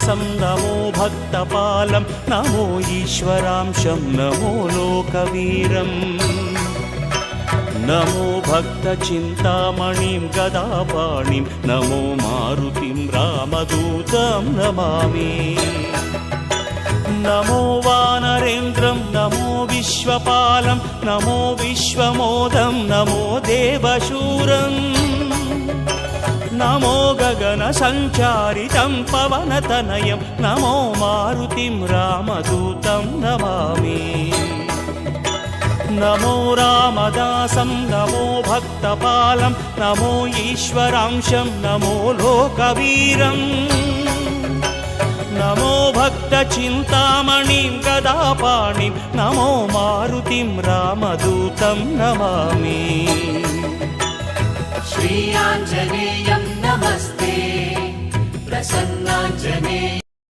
रामदासं नमो भक्तपालं नमो ईश्वरांशं नमो लोकवीरम् नमो भक्तचिन्तामणिं गदापाणिं नमो मारुतिं रामदूतं नमामि नमो वानरेन्द्रं नमो विश्वपालं नमो विश्वमोदं नमो देवशूरम् नमो गगनसञ्चारितं पवनतनयं नमो मारुतिं रामदूतं नमामि नमो रामदासं नमो भक्तपालं नमो ईश्वरांशं नमो लोकवीरम् नमो भक्तचिन्तामणिं गदापाणिं नमो मारुतिं रामदूतं नमामि श्री आञ्जनेयं नमस्ते प्रसन्नाञ्जनेय।